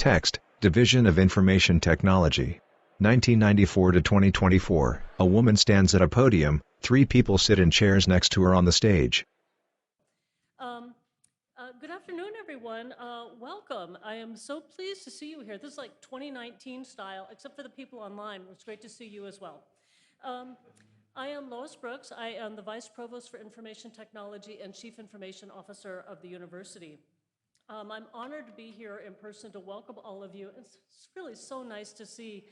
Text, Division of Information Technology. 1994 to 2024. A woman stands at a podium, 3 people sit in chairs next to her on the stage. Good afternoon, everyone. Welcome. I am so pleased to see you here. This is like 2019 style, except for the people online. It's great to see you as well. I am Lois Brooks. I am the Vice Provost for Information Technology and Chief Information Officer of the university. I'm honored to be here in person to welcome all of you. It's really so nice to see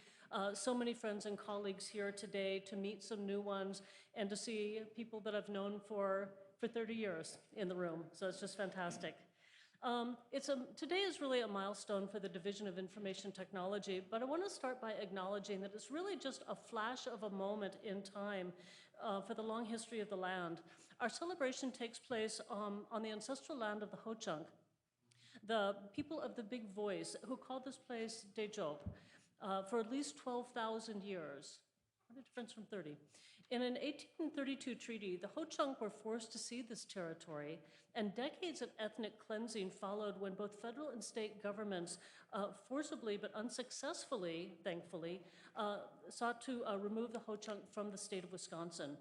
so many friends and colleagues here today, to meet some new ones, and to see people that I've known for 30 years in the room. So it's just fantastic. Today is really a milestone for the Division of Information Technology, but I want to start by acknowledging that it's really just a flash of a moment in time for the long history of the land. Our celebration takes place on the ancestral land of the Ho-Chunk, the people of the Big Voice, who called this place Dejop for at least 12,000 years. What a difference from 30. In an 1832 treaty, the Ho-Chunk were forced to cede this territory, and decades of ethnic cleansing followed when both federal and state governments forcibly but unsuccessfully, thankfully, sought to remove the Ho-Chunk from the state of Wisconsin.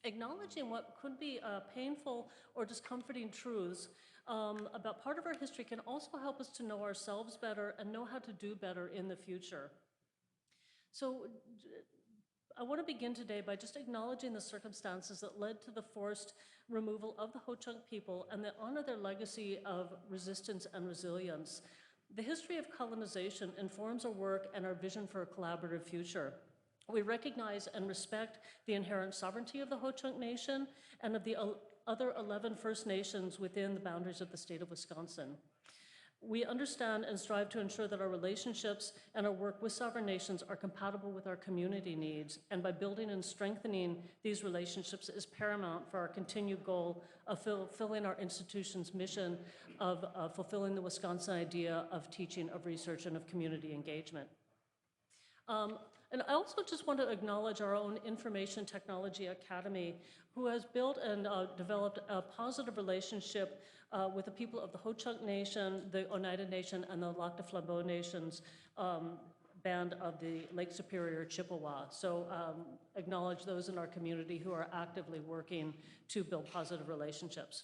Acknowledging what could be painful or discomforting truths about part of our history can also help us to know ourselves better and know how to do better in the future. So I want to begin today by just acknowledging the circumstances that led to the forced removal of the Ho-Chunk people and that honor their legacy of resistance and resilience. The history of colonization informs our work and our vision for a collaborative future. We recognize and respect the inherent sovereignty of the Ho-Chunk Nation and of the other 11 First Nations within the boundaries of the state of Wisconsin. We understand and strive to ensure that our relationships and our work with sovereign nations are compatible with our community needs, and by building and strengthening these relationships is paramount for our continued goal of fulfilling our institution's mission of fulfilling the Wisconsin idea of teaching, of research, and of community engagement. And I also just want to acknowledge our own Information Technology Academy, who has built and developed a positive relationship with the people of the Ho-Chunk Nation, the Oneida Nation, and the Lac du Flambeau Nations band of the Lake Superior Chippewa. So acknowledge those in our community who are actively working to build positive relationships.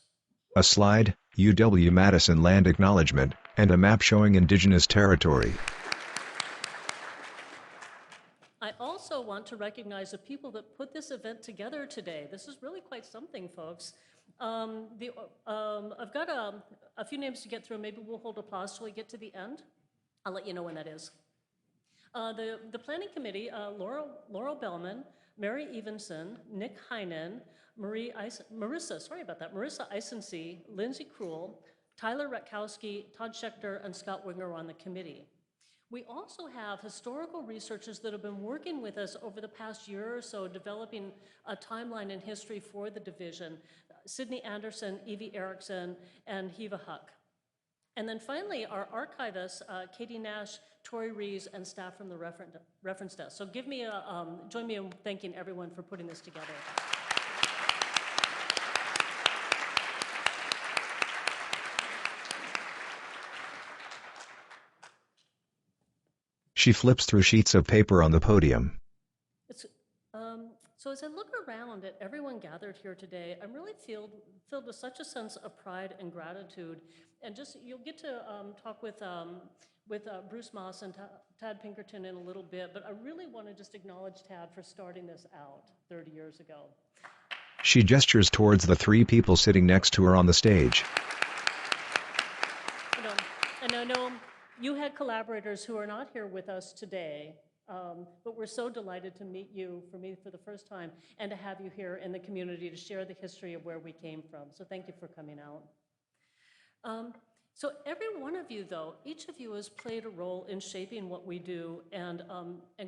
A slide, UW-Madison land acknowledgement, and a map showing indigenous territory. I also want to recognize the people that put this event together today. This is really quite something, folks. I've got a few names to get through. Maybe we'll hold applause till we get to the end. I'll let you know when that is. The planning committee, Laurel Bellman, Mary Evenson, Nick Heinen, Marissa Eisensee, Lindsay Krull, Tyler Retkowski, Todd Schechter, and Scott Winger on the committee. We also have historical researchers that have been working with us over the past year or so, developing a timeline in history for the division. Sydney Anderson, Evie Erickson, and Hiva Huck. And then finally, our archivists, Katie Nash, Tori Rees, and staff from the reference desk. So join me in thanking everyone for putting this together. She flips through sheets of paper on the podium. So as I look around at everyone gathered here today, I'm really filled with such a sense of pride and gratitude. And just, you'll get to talk with Bruce Maas and Tad Pinkerton in a little bit, but I really want to just acknowledge Tad for starting this out 30 years ago. She gestures towards the 3 people sitting next to her on the stage. And I know you had collaborators who are not here with us today, but we're so delighted to meet you, for the first time, and to have you here in the community to share the history of where we came from. So thank you for coming out. So every one of you, though, each of you has played a role in shaping what we do and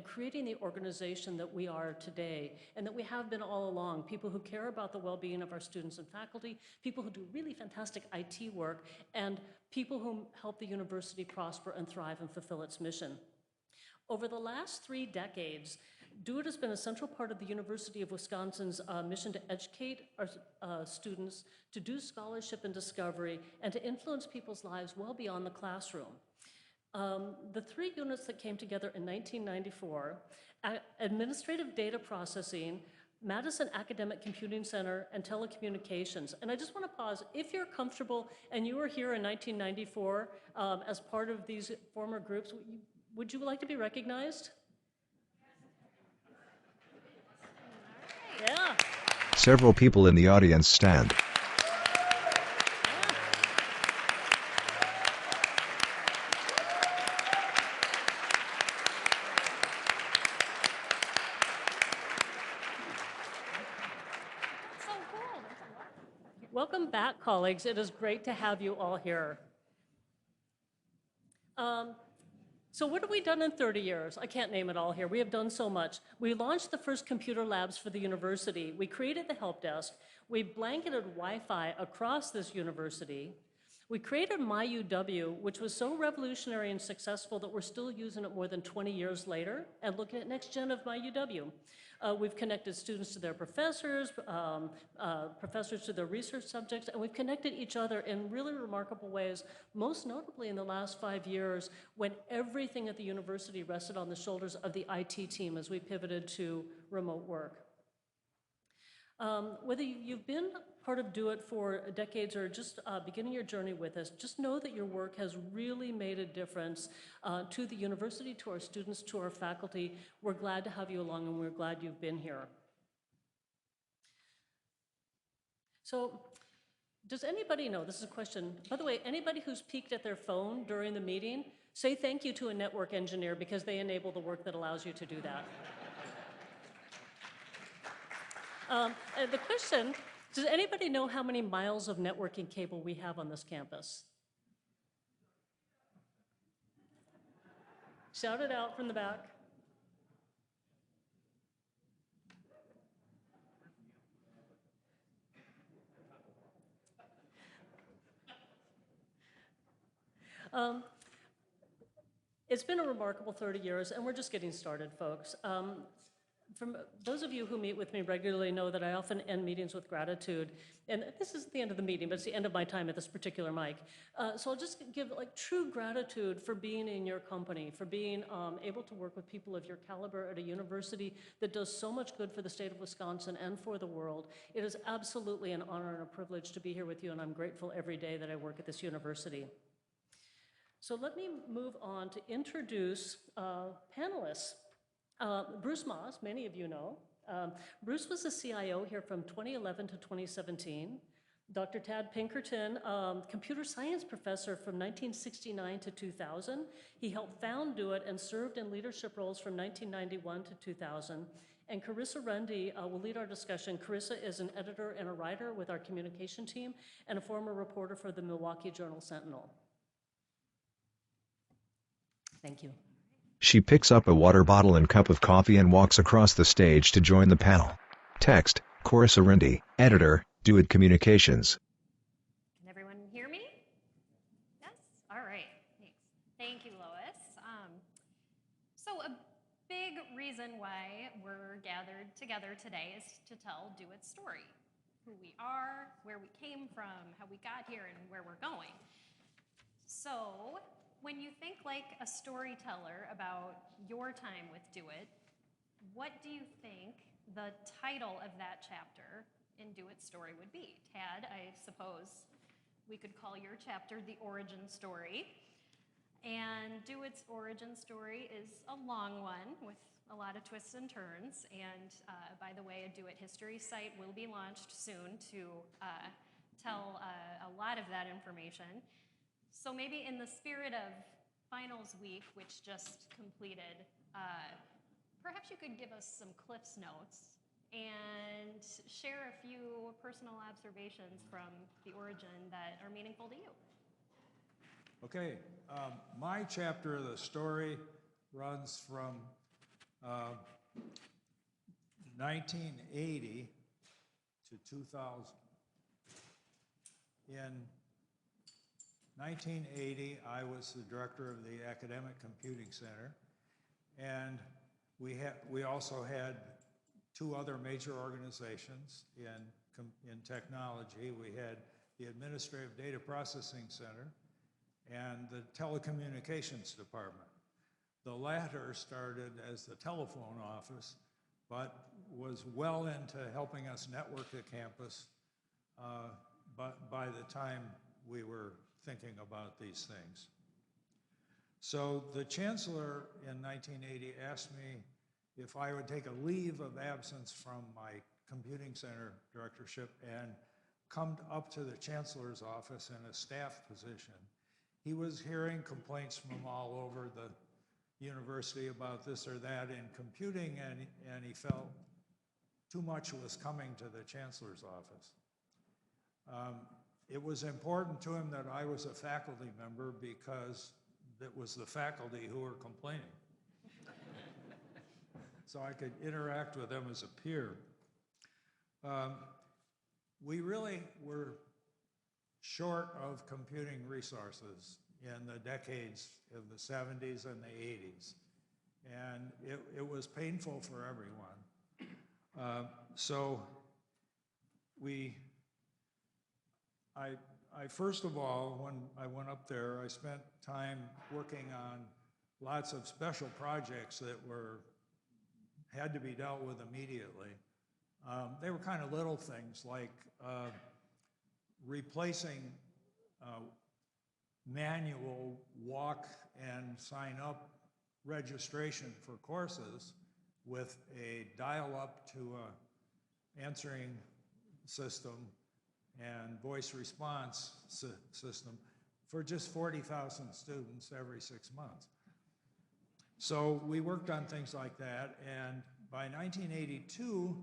creating the organization that we are today, and that we have been all along. People who care about the well-being of our students and faculty, people who do really fantastic IT work, and people who help the university prosper and thrive and fulfill its mission. Over the last 3 decades, DoIT has been a central part of the University of Wisconsin's mission to educate our students, to do scholarship and discovery, and to influence people's lives well beyond the classroom. The three units that came together in 1994, Administrative Data Processing, Madison Academic Computing Center, and Telecommunications. And I just want to pause. If you're comfortable and you were here in 1994 as part of these former groups, would you like to be recognized? Yeah. Several people in the audience stand. Welcome back, colleagues. It is great to have you all here. So what have we done in 30 years? I can't name it all here. We have done so much. We launched the first computer labs for the university. We created the help desk. We blanketed Wi-Fi across this university. We created My UW, which was so revolutionary and successful that we're still using it more than 20 years later and looking at next gen of My UW. We've connected students to their professors, professors to their research subjects, and we've connected each other in really remarkable ways, most notably in the last 5 years when everything at the university rested on the shoulders of the IT team as we pivoted to remote work. Whether you've been part of DoIT for decades or just beginning your journey with us, just know that your work has really made a difference to the university, to our students, to our faculty. We're glad to have you along, and we're glad you've been here. So, does anybody know, this is a question, by the way, anybody who's peeked at their phone during the meeting, say thank you to a network engineer because they enable the work that allows you to do that. The question, does anybody know how many miles of networking cable we have on this campus? Shout it out from the back. It's been a remarkable 30 years, and we're just getting started, folks. From those of you who meet with me regularly know that I often end meetings with gratitude. And this is the end of the meeting, but it's the end of my time at this particular mic. So I'll just give true gratitude for being in your company, for being able to work with people of your caliber at a university that does so much good for the state of Wisconsin and for the world. It is absolutely an honor and a privilege to be here with you, and I'm grateful every day that I work at this university. So let me move on to introduce panelists. Bruce Maas, many of you know. Bruce was the CIO here from 2011 to 2017. Dr. Tad Pinkerton, computer science professor from 1969 to 2000. He helped found DoIT and served in leadership roles from 1991 to 2000. And Corissa Runde will lead our discussion. Corissa is an editor and a writer with our communication team and a former reporter for the Milwaukee Journal-Sentinel. Thank you. She picks up a water bottle and cup of coffee and walks across the stage to join the panel. Text, Corissa Runde, editor, DoIT Communications. Can everyone hear me? Yes? All right. Thanks. Thank you, Lois. So a big reason why we're gathered together today is to tell DoIT's story. Who we are, where we came from, how we got here, and where we're going. So, when you think like a storyteller about your time with DoIT, what do you think the title of that chapter in DoIT's story would be? Tad, I suppose we could call your chapter The Origin Story. And DoIT's origin story is a long one with a lot of twists and turns. And by the way, a DoIT history site will be launched soon to tell a lot of that information. So maybe in the spirit of finals week, which just completed, perhaps you could give us some Cliff's Notes and share a few personal observations from the origin that are meaningful to you. Okay, my chapter of the story runs from 1980 to 2000. In 1980, I was the director of the Academic Computing Center, and we also had two other major organizations in technology. We had the Administrative Data Processing Center and the telecommunications department. The latter started as the telephone office, but was well into helping us network the campus but by the time we were thinking about these things. So the chancellor in 1980 asked me if I would take a leave of absence from my computing center directorship and come up to the chancellor's office in a staff position. He was hearing complaints from all over the university about this or that in computing, and he felt too much was coming to the chancellor's office. It was important to him that I was a faculty member because it was the faculty who were complaining. So I could interact with them as a peer. We really were short of computing resources in the decades of the 70s and the 80s. And it was painful for everyone. So I first of all, when I went up there, I spent time working on lots of special projects that had to be dealt with immediately. They were kind of little things like replacing manual walk and sign up registration for courses with a dial-up to a answering system and voice response system for just 40,000 students every 6 months. So we worked on things like that, and by 1982,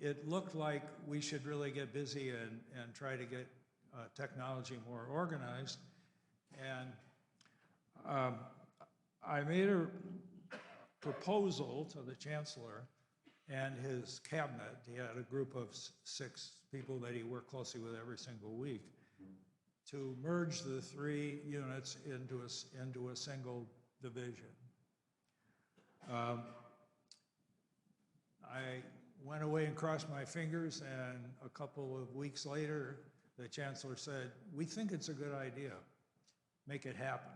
it looked like we should really get busy and try to get technology more organized. And I made a proposal to the chancellor and his cabinet. He had a group of 6 people that he worked closely with every single week to merge the 3 units into a single division. I went away and crossed my fingers, and a couple of weeks later, the chancellor said, "We think it's a good idea. Make it happen."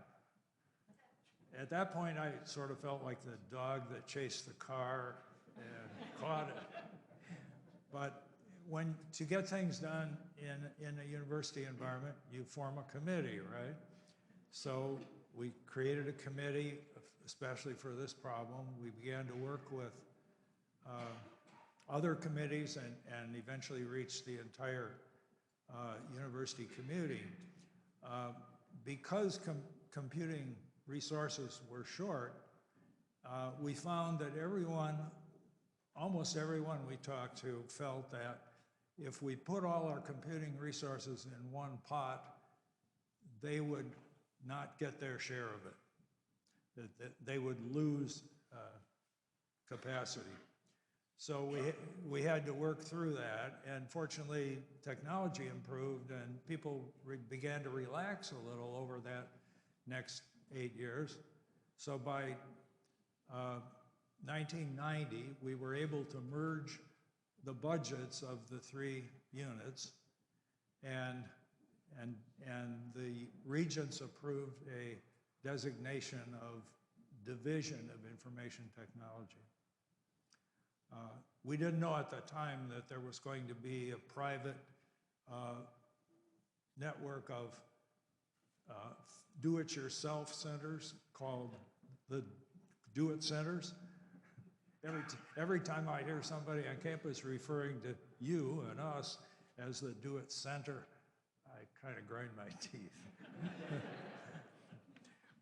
At that point, I sort of felt like the dog that chased the car and caught it. But to get things done in a university environment, you form a committee, right? So we created a committee, especially for this problem. We began to work with other committees and eventually reached the entire university community. Because computing resources were short, we found that almost everyone we talked to felt that if we put all our computing resources in one pot, they would not get their share of it. That they would lose capacity. So we had to work through that, and fortunately technology improved and people began to relax a little over that next 8 years. So by 1990, we were able to merge the budgets of the 3 units, and the regents approved a designation of Division of Information Technology. We didn't know at the time that there was going to be a private network of do-it-yourself centers called the Do-It Centers. Every time I hear somebody on campus referring to you and us as the Do-It Center, I kind of grind my teeth.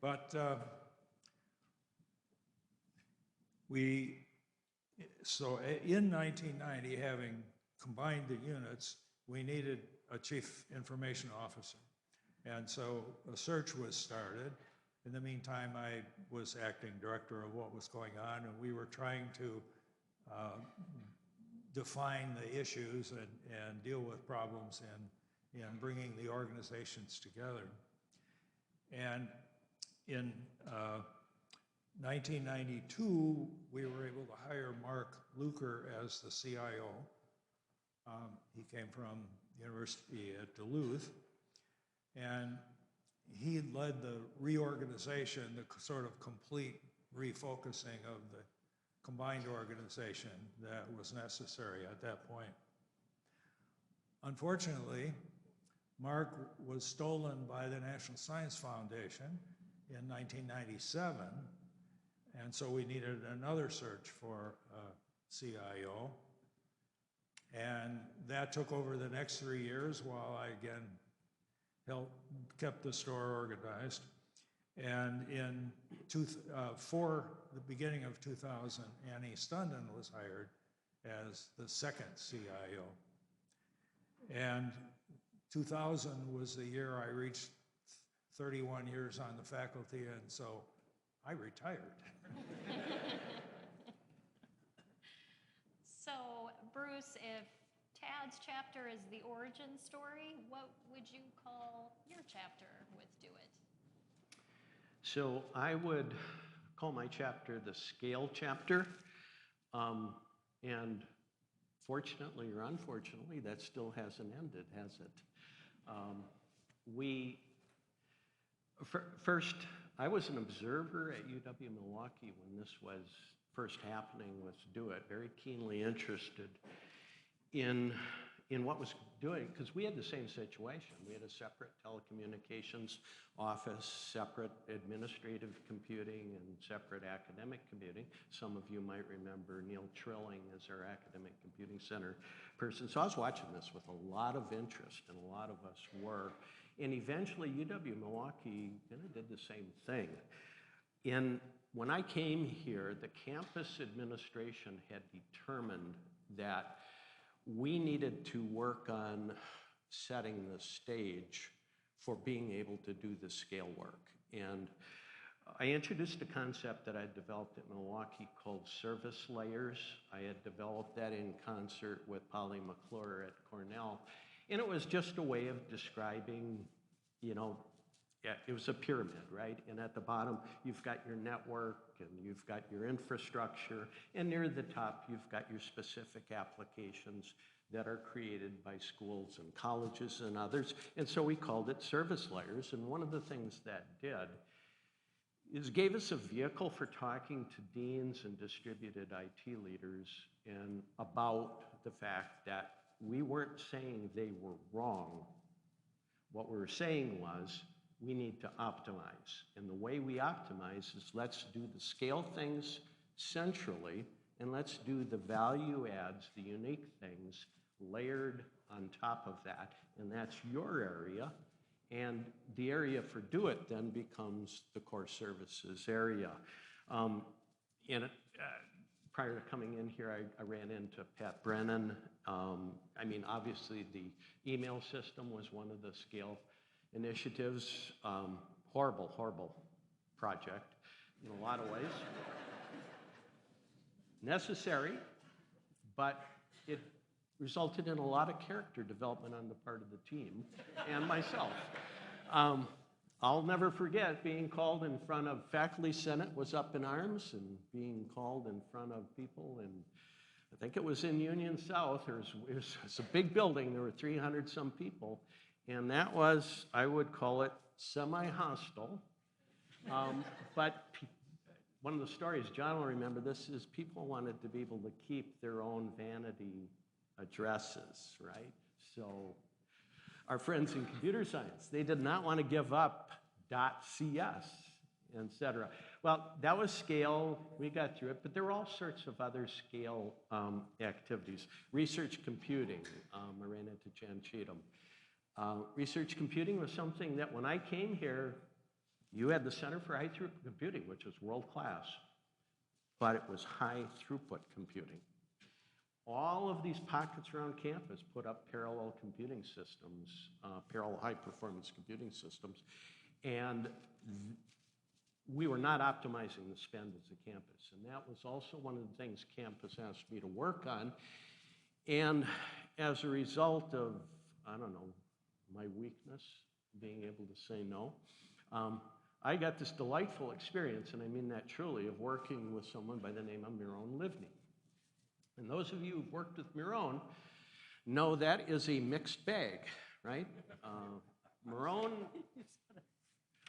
But so in 1990, having combined the units, we needed a chief information officer. And so a search was started. In the meantime, I was acting director of what was going on, and we were trying to define the issues and deal with problems in bringing the organizations together. And in 1992, we were able to hire Mark Luker as the CIO. He came from the University at Duluth. And he led the reorganization, the sort of complete refocusing of the combined organization that was necessary at that point. Unfortunately, Mark was stolen by the National Science Foundation in 1997, and so we needed another search for a CIO. And that took over the next 3 years while I again kept the store organized. And for the beginning of 2000, Annie Stunden was hired as the second CIO. And 2000 was the year I reached 31 years on the faculty, and so I retired. So, Bruce, if Tad's chapter is the origin story, what would you call your chapter with DoIT? So I would call my chapter the scale chapter. And fortunately or unfortunately, that still hasn't ended, has it? First, I was an observer at UW-Milwaukee when this was first happening with DoIT, very keenly interested in what was doing, because we had the same situation. We had a separate telecommunications office, separate administrative computing, and separate academic computing. Some of you might remember Neil Trilling as our academic computing center person. So I was watching this with a lot of interest, and a lot of us were. And eventually UW-Milwaukee kind of did the same thing. When I came here, the campus administration had determined that we needed to work on setting the stage for being able to do the scale work. And I introduced a concept that I developed at Milwaukee called service layers. I had developed that in concert with Polly McClure at Cornell. And it was just a way of describing, it was a pyramid, right? And at the bottom, you've got your network, and you've got your infrastructure, and near the top, you've got your specific applications that are created by schools and colleges and others. And so we called it service layers. And one of the things that did is gave us a vehicle for talking to deans and distributed IT leaders and about the fact that we weren't saying they were wrong. What we were saying was, we need to optimize. And the way we optimize is let's do the scale things centrally, and let's do the value adds, the unique things, layered on top of that. And that's your area. And the area for DoIT then becomes the core services area. Prior to coming in here, I ran into Pat Brennan. Obviously the email system was one of the scale initiatives. Horrible project in a lot of ways. Necessary, but it resulted in a lot of character development on the part of the team and myself. I'll never forget being called in front of faculty senate was up in arms, and being called in front of people, and I think it was in Union South. It was a big building. There were 300 some people, and that was, I would call it semi-hostile. But one of the stories, John will remember this, is people wanted to be able to keep their own vanity addresses, right? So our friends in computer science, they did not want to give up .cs, et cetera. Well, that was scale. We got through it, but there were all sorts of other scale activities. Research computing, I ran into Jan Cheatham. Research computing was something that when I came here, you had the Center for High Throughput Computing, which was world class, but it was high throughput computing. All of these pockets around campus put up parallel computing systems, parallel high performance computing systems, and we were not optimizing the spend as a campus. And that was also one of the things campus asked me to work on. And as a result of, I don't know, my weakness, being able to say no, I got this delightful experience, and I mean that truly, of working with someone by the name of Miron Livni. And those of you who've worked with Miron know that is a mixed bag, right? Miron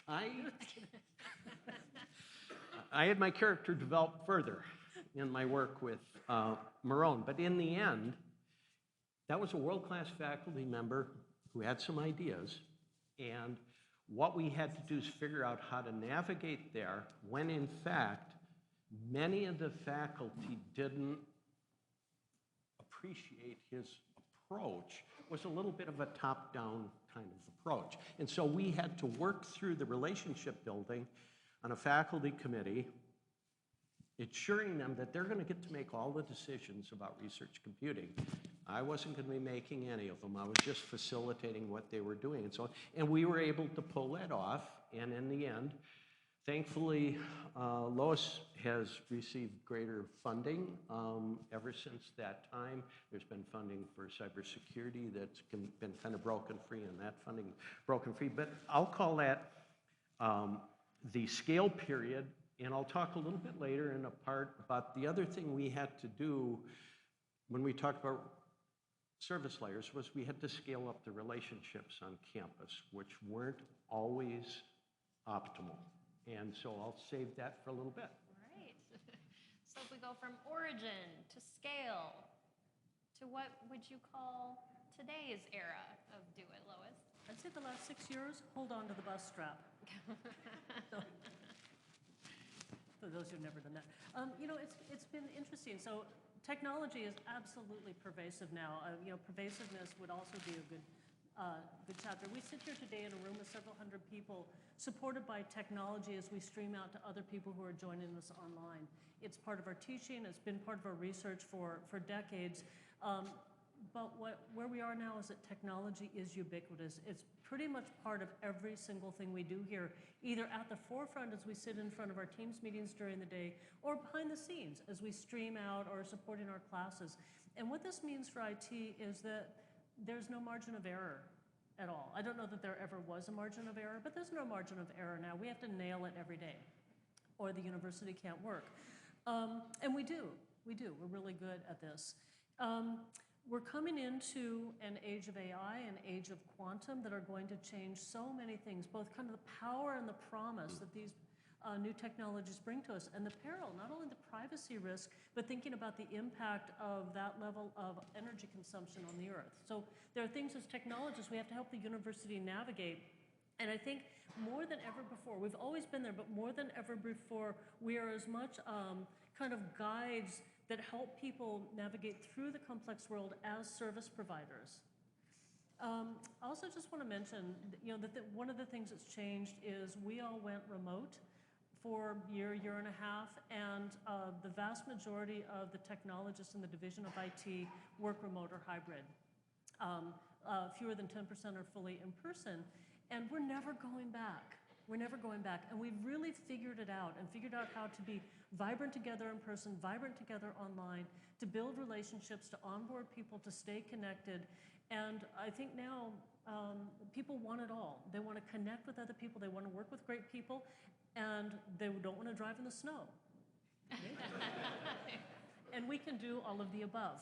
I had my character develop further in my work with Marone, but in the end, that was a world-class faculty member who had some ideas, and what we had to do is figure out how to navigate there when, in fact, many of the faculty didn't appreciate his approach. Was a little bit of a top-down kind of approach. And so we had to work through the relationship building on a faculty committee, ensuring them that they're going to get to make all the decisions about research computing. I wasn't going to be making any of them. I was just facilitating what they were doing and so on. And we were able to pull that off. And in the end, thankfully, Lois has received greater funding ever since that time. There's been funding for cybersecurity that's been kind of broken free, and that funding broken free. But I'll call that the scale period, and I'll talk a little bit later in a part about the other thing we had to do when we talked about service layers was we had to scale up the relationships on campus, which weren't always optimal. And so I'll save that for a little bit. Right. So if we go from origin to scale to what would you call today's era of DoIT, Lois? I'd say the last 6 years, hold on to the bus strap. For those who've never done that. You know, it's been interesting. So technology is absolutely pervasive now. You know, pervasiveness would also be a good chapter. We sit here today in a room with several hundred people supported by technology as we stream out to other people who are joining us online. It's part of our teaching. It's been part of our research for decades. But where we are now is that technology is ubiquitous. It's pretty much part of every single thing we do here, either at the forefront as we sit in front of our Teams meetings during the day, or behind the scenes as we stream out or supporting our classes. And what this means for IT is that there's no margin of error at all. I don't know that there ever was a margin of error, but there's no margin of error now. We have to nail it every day, or the university can't work. And we do. We're really good at this. We're coming into an age of AI, an age of quantum that are going to change so many things, both kind of the power and the promise that these new technologies bring to us, and the peril, not only the privacy risk, but thinking about the impact of that level of energy consumption on the earth. So there are things as technologists we have to help the university navigate. And I think more than ever before, we've always been there, but more than ever before, we are as much kind of guides that help people navigate through the complex world as service providers. I also just want to mention, you know, that one of the things that's changed is we all went remote for a year and a half, and the vast majority of the technologists in the division of IT work remote or hybrid. Fewer than 10% are fully in person, and we're never going back. We're never going back, and we've really figured it out and figured out how to be vibrant together in person, vibrant together online, to build relationships, to onboard people, to stay connected. And I think now people want it all. They want to connect with other people, they want to work with great people, and they don't want to drive in the snow. And we can do all of the above.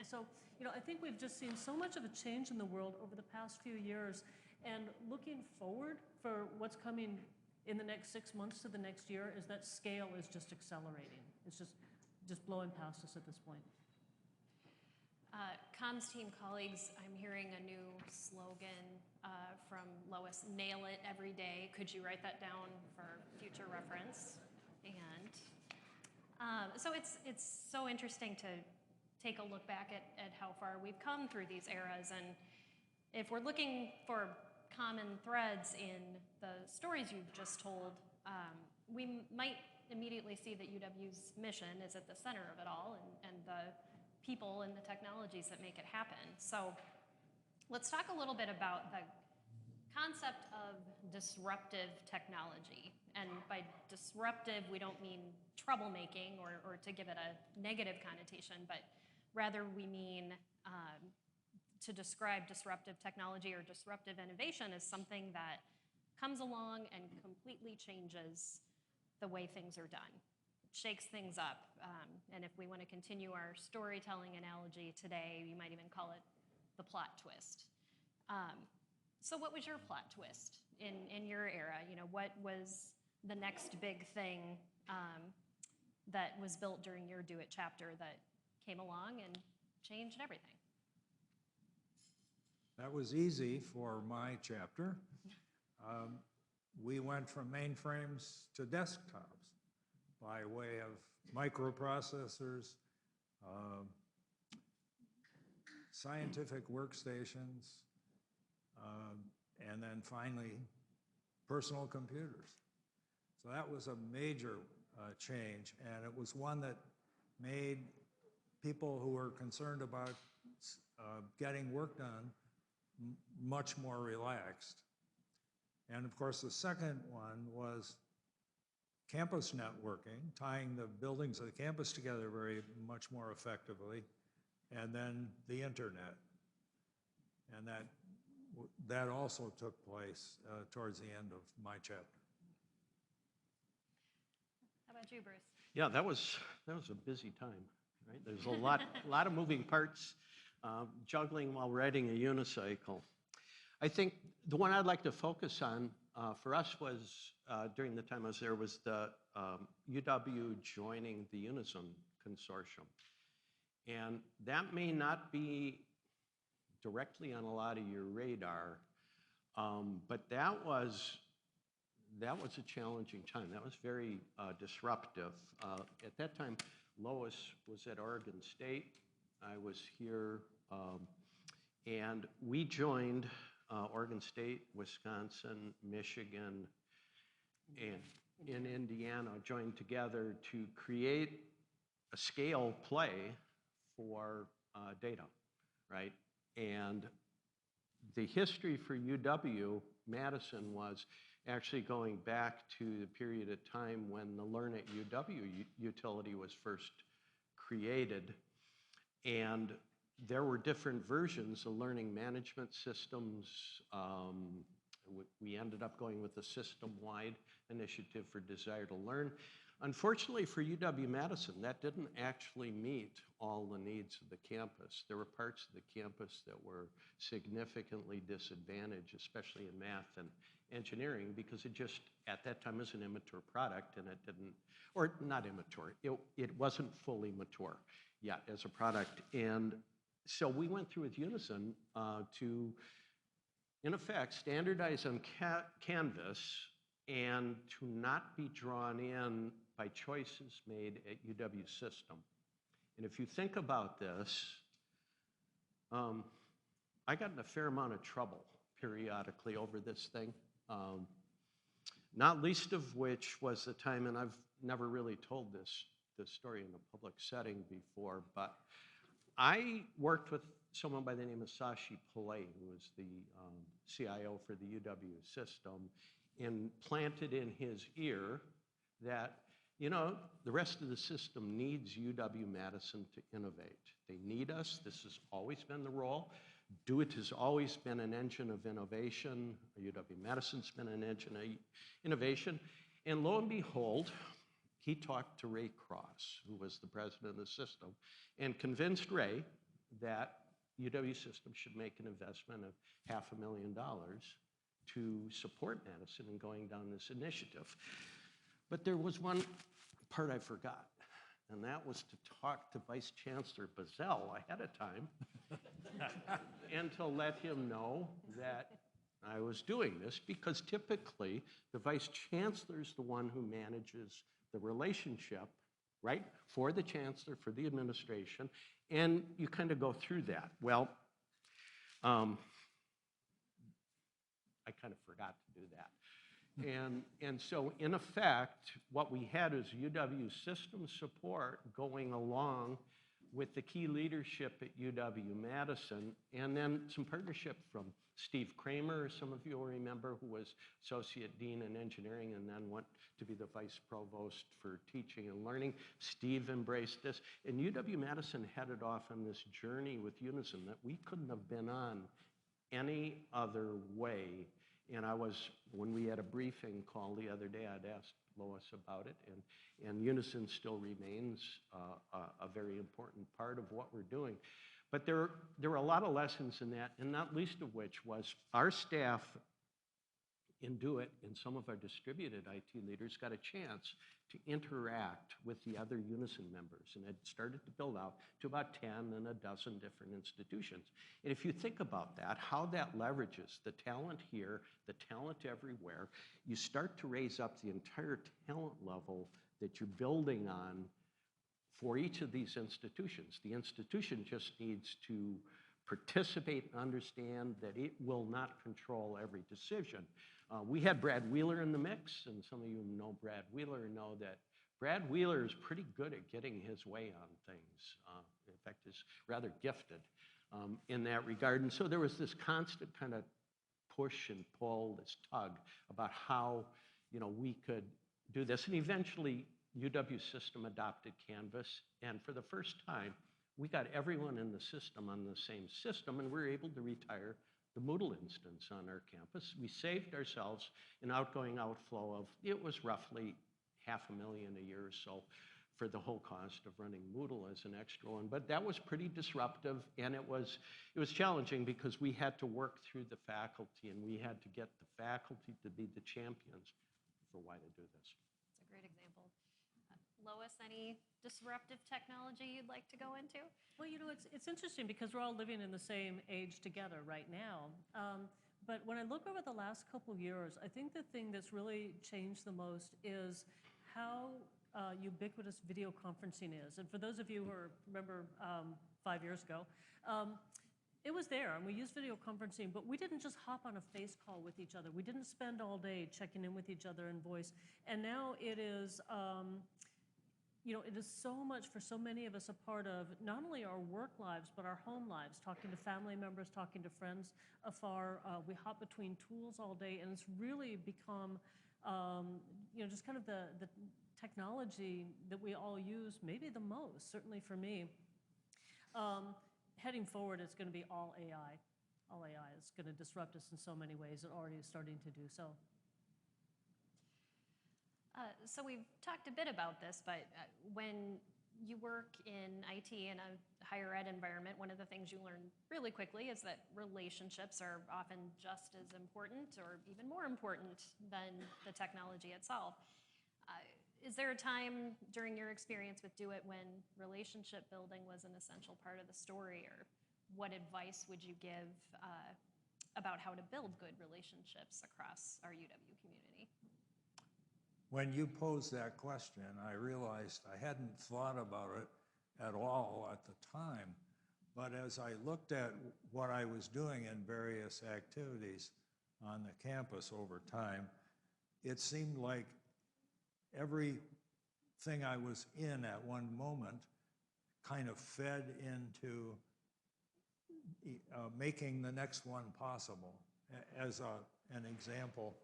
So, you know, I think we've just seen so much of a change in the world over the past few years, and looking forward for what's coming in the next 6 months to the next year is that scale is just accelerating. It's just blowing past us at this point. Comms team colleagues, I'm hearing a new slogan from Lois, nail it every day. Could you write that down for future reference? And so it's so interesting to take a look back at how far we've come through these eras. And if we're looking for common threads in the stories you've just told, we might immediately see that UW's mission is at the center of it all, and the people and the technologies that make it happen. So let's talk a little bit about the concept of disruptive technology. And by disruptive, we don't mean troublemaking or to give it a negative connotation, but rather we mean to describe disruptive technology or disruptive innovation as something that comes along and completely changes the way things are done, shakes things up. And if we want to continue our storytelling analogy today, you might even call it the plot twist. So what was your plot twist in your era? You know, what was the next big thing that was built during your Do It chapter that came along and changed everything? That was easy for my chapter. We went from mainframes to desktops by way of microprocessors, scientific workstations, and then finally personal computers. So that was a major change, and it was one that made people who were concerned about getting work done much more relaxed. And of course, the second one was campus networking, tying the buildings of the campus together very much more effectively, and then the internet. And that also took place towards the end of my chapter. How about you, Bruce? Yeah, that was a busy time, right? There's a lot of moving parts, juggling while riding a unicycle. I think the one I'd like to focus on for us was, during the time I was there, was the UW joining the Unison Consortium. And that may not be directly on a lot of your radar, but that was a challenging time. That was very disruptive. At that time, Lois was at Oregon State. I was here, and we joined Oregon State, Wisconsin, Michigan, and in Indiana, joined together to create a scale play for data, right? And the history for UW-Madison was actually going back to the period of time when the Learn at UW utility was first created. And there were different versions of learning management systems. We ended up going with the system-wide initiative for Desire to Learn. Unfortunately for UW-Madison, that didn't actually meet all the needs of the campus. There were parts of the campus that were significantly disadvantaged, especially in math and engineering, because it just, at that time, was an immature product, and it didn't, or not immature, it wasn't fully mature yet as a product. And so we went through with Unison to, in effect, standardize on Canvas and to not be drawn in by choices made at UW system. And if you think about this, I got in a fair amount of trouble periodically over this thing, not least of which was the time, and I've never really told this story in a public setting before, but I worked with someone by the name of Sashi Pillay, who was the CIO for the UW system, and planted in his ear that, you know, the rest of the system needs UW-Madison to innovate. They need us. This has always been the role. DoIT has always been an engine of innovation. UW-Madison's been an engine of innovation. And lo and behold, he talked to Ray Cross, who was the president of the system, and convinced Ray that UW system should make an investment of $500,000 to support Madison in going down this initiative. But there was one part I forgot, and that was to talk to Vice Chancellor Bazell ahead of time and to let him know that I was doing this, because typically the Vice Chancellor is the one who manages the relationship, right, for the Chancellor, for the administration, and you kind of go through that. Well, I kind of forgot to do that. And so, in effect, what we had is UW system support going along with the key leadership at UW-Madison, and then some partnership from Steve Kramer, some of you will remember, who was Associate Dean in Engineering and then went to be the Vice Provost for Teaching and Learning. Steve embraced this, and UW-Madison headed off on this journey with Unison that we couldn't have been on any other way. And when we had a briefing call the other day, I'd asked Lois about it, and Unison still remains a very important part of what we're doing. But there were a lot of lessons in that, and not least of which was our staff in DoIT and some of our distributed IT leaders got a chance to interact with the other Unison members, and it started to build out to about 10 and a dozen different institutions. And if you think about that, how that leverages the talent here, the talent everywhere, you start to raise up the entire talent level that you're building on for each of these institutions. The institution just needs to participate and understand that it will not control every decision. We had Brad Wheeler in the mix, and some of you who know Brad Wheeler know that Brad Wheeler is pretty good at getting his way on things. In fact, is rather gifted in that regard. And so there was this constant kind of push and pull, this tug about how we could do this. And eventually, UW system adopted Canvas, and for the first time, we got everyone in the system on the same system, and we were able to retire the Moodle instance on our campus. We saved ourselves an outgoing outflow of, it was roughly $500,000 a year or so for the whole cost of running Moodle as an extra one. But that was pretty disruptive, and it was challenging because we had to work through the faculty, and we had to get the faculty to be the champions for why to do this. That's a great example. Lois, any disruptive technology you'd like to go into? Well, it's interesting because we're all living in the same age together right now. But when I look over the last couple of years, I think the thing that's really changed the most is how ubiquitous video conferencing is. And for those of you who remember 5 years ago, it was there, and we used video conferencing, but we didn't just hop on a face call with each other. We didn't spend all day checking in with each other in voice. And now it is, it is so much for so many of us a part of not only our work lives, but our home lives, talking to family members, talking to friends afar. We hop between tools all day, and it's really become, just kind of the technology that we all use, maybe the most, certainly for me. Heading forward, it's going to be all AI. All AI is going to disrupt us in so many ways. It already is starting to do so. So we've talked a bit about this, but when you work in IT in a higher ed environment, one of the things you learn really quickly is that relationships are often just as important or even more important than the technology itself. Is there a time during your experience with DoIT when relationship building was an essential part of the story, or what advice would you give about how to build good relationships across our UW community? When you posed that question, I realized I hadn't thought about it at all at the time. But as I looked at what I was doing in various activities on the campus over time, it seemed like everything I was in at one moment kind of fed into making the next one possible. As an example,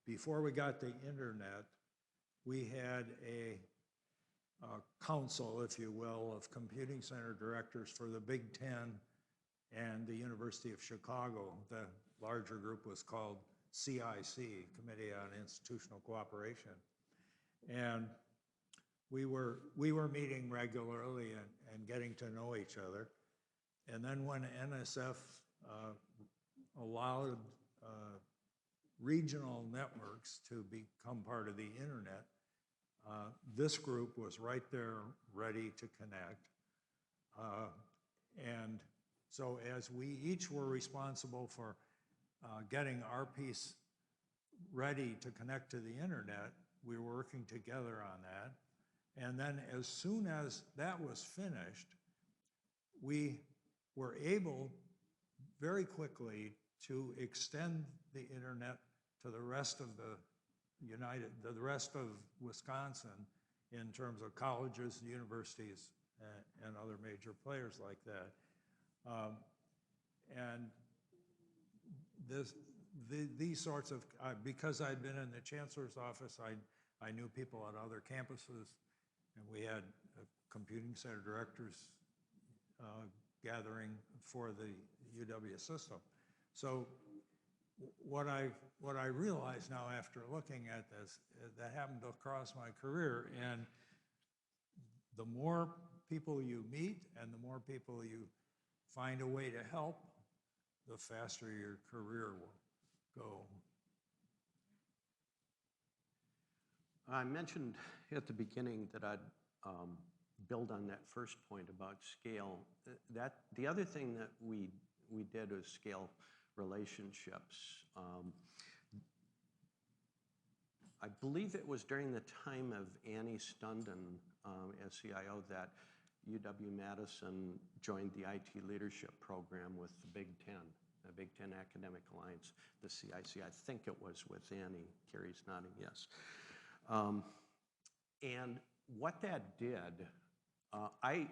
before we got the internet, we had a council, if you will, of computing center directors for the Big Ten and the University of Chicago. The larger group was called CIC, Committee on Institutional Cooperation. And we were meeting regularly and getting to know each other. And then when NSF allowed regional networks to become part of the internet, this group was right there ready to connect. And so as we each were responsible for getting our piece ready to connect to the internet, we were working together on that. And then as soon as that was finished, we were able very quickly to extend the internet to the rest of the rest of Wisconsin in terms of colleges, universities, and other major players like that. And these sorts of, because I'd been in the chancellor's office, I knew people at other campuses, and we had a computing center directors gathering for the UW system. So what I realize now after looking at this, that happened across my career, and the more people you meet and the more people you find a way to help, the faster your career go. I mentioned at the beginning that I'd build on that first point about scale. The other thing that we did was scale relationships. I believe it was during the time of Annie Stunden as CIO that UW-Madison joined the IT leadership program with the Big Ten Academic Alliance, the CIC. I think it was with Annie. Carrie's nodding yes. And what that did, I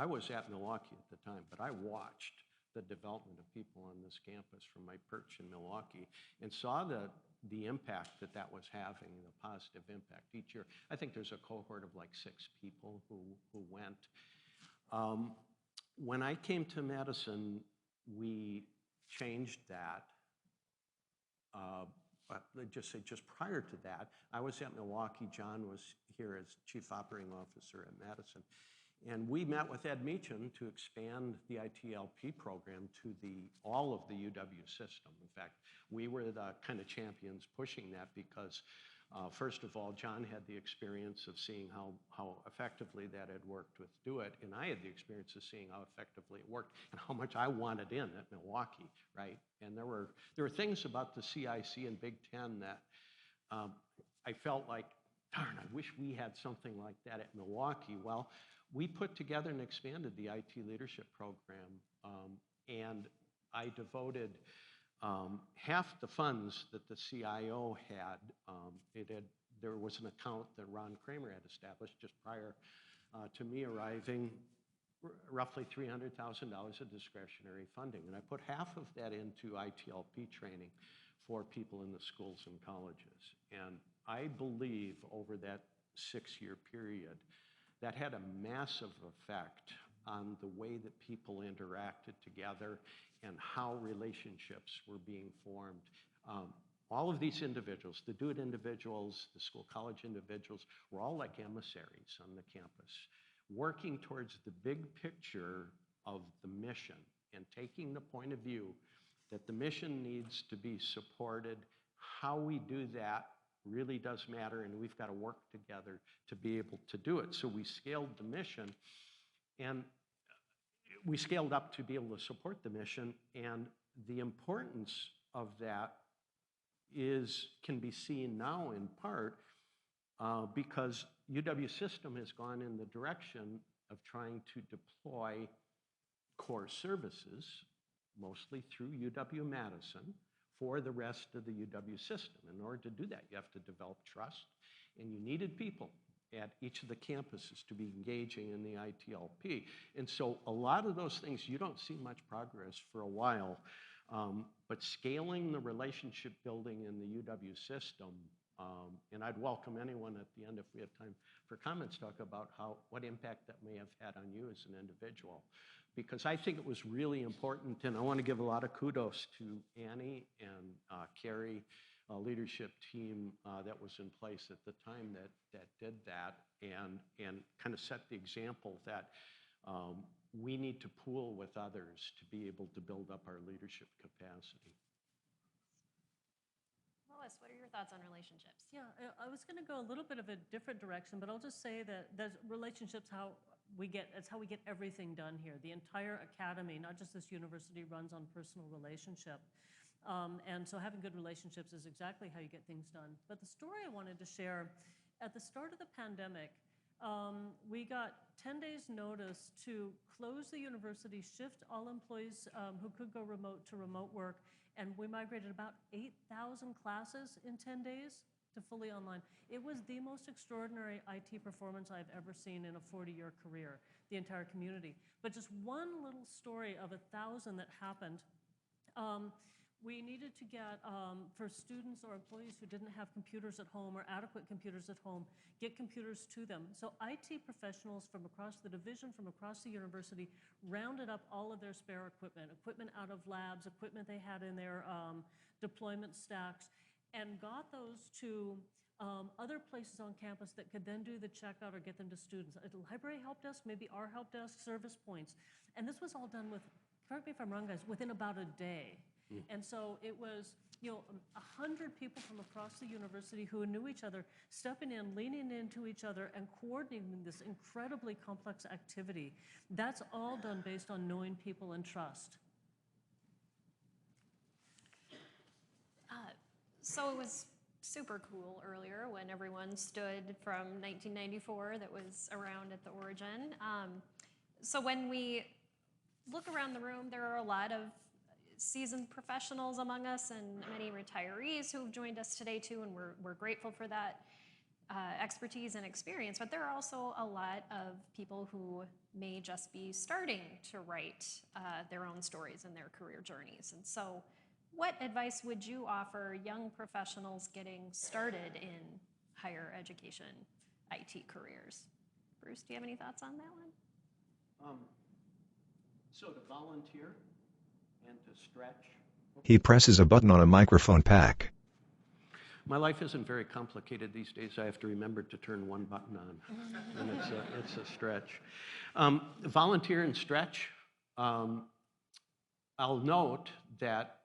was at Milwaukee at the time, but I watched the development of people on this campus from my perch in Milwaukee and saw the impact that was having, the positive impact each year. I think there's a cohort of like 6 people who went. When I came to Madison, we changed that. Just prior to that, I was at Milwaukee. John was here as Chief Operating Officer at Madison. And we met with Ed Meacham to expand the ITLP program to all of the UW system. In fact, we were the kind of champions pushing that because, first of all, John had the experience of seeing how effectively that had worked with DoIT, and I had the experience of seeing how effectively it worked and how much I wanted in at Milwaukee, right? And there were things about the CIC and Big Ten that I felt like, darn, I wish we had something like that at Milwaukee. Well, we put together and expanded the IT leadership program, and I devoted half the funds that the CIO had. There was an account that Ron Kramer had established just prior to me arriving, roughly $300,000 of discretionary funding, and I put half of that into ITLP training for people in the schools and colleges. And I believe over that 6-year period, that had a massive effect on the way that people interacted together and how relationships were being formed. All of these individuals, the DoIT individuals, the school college individuals, were all like emissaries on the campus, working towards the big picture of the mission and taking the point of view that the mission needs to be supported. How we do that really does matter, and we've got to work together to be able to do it. So we scaled the mission, and we scaled up to be able to support the mission, and the importance of that can be seen now in part because UW system has gone in the direction of trying to deploy core services, mostly through UW-Madison, for the rest of the UW system. In order to do that, you have to develop trust, and you needed people at each of the campuses to be engaging in the ITLP. And so a lot of those things, you don't see much progress for a while, but scaling the relationship building in the UW system, and I'd welcome anyone at the end, if we have time for comments, talk about what impact that may have had on you as an individual. Because I think it was really important, and I want to give a lot of kudos to Annie and Carrie, leadership team that was in place at the time that did that, and kind of set the example that we need to pool with others to be able to build up our leadership capacity. Lois, what are your thoughts on relationships? Yeah, I was going to go a little bit of a different direction, but I'll just say that relationships, it's how we get everything done here. The entire academy, not just this university, runs on personal relationship. And so having good relationships is exactly how you get things done. But the story I wanted to share, at the start of the pandemic, we got 10 days notice to close the university, shift all employees who could go remote to remote work, and we migrated about 8,000 classes in 10 days to fully online. It was the most extraordinary IT performance I've ever seen in a 40-year career, the entire community. But just one little story of 1,000 that happened. We needed to get, for students or employees who didn't have computers at home or adequate computers at home, get computers to them. So IT professionals from across the division, from across the university, rounded up all of their spare equipment out of labs, equipment they had in their deployment stacks, and got those to other places on campus that could then do the checkout or get them to students. A library help desk, maybe our help desk, service points. And this was all done with, correct me if I'm wrong, guys, within about a day. And so it was, 100 people from across the university who knew each other, stepping in, leaning into each other, and coordinating this incredibly complex activity. That's all done based on knowing people and trust. So it was super cool earlier when everyone stood from 1994 that was around at the origin. So when we look around the room, there are a lot of seasoned professionals among us and many retirees who've joined us today too, and we're grateful for that expertise and experience. But there are also a lot of people who may just be starting to write their own stories in their career journeys. And so what advice would you offer young professionals getting started in higher education IT careers? Bruce, do you have any thoughts on that one? So to volunteer and to stretch. He presses a button on a microphone pack. My life isn't very complicated these days. I have to remember to turn one button on, and it's a stretch. Volunteer and stretch. I'll note that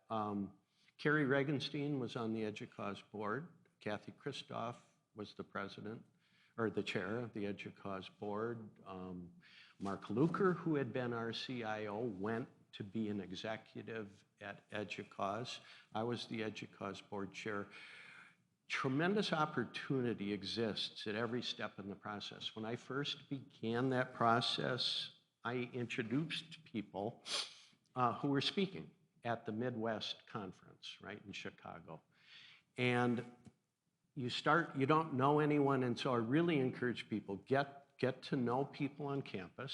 Carrie Regenstein was on the EDUCAUSE board. Kathy Christoph was the president, or the chair of the EDUCAUSE board. Mark Luker, who had been our CIO, went to be an executive at EDUCAUSE. I was the EDUCAUSE board chair. Tremendous opportunity exists at every step in the process. When I first began that process, I introduced people who were speaking at the Midwest Conference, right, in Chicago. And you don't know anyone, and so I really encourage people, get to know people on campus.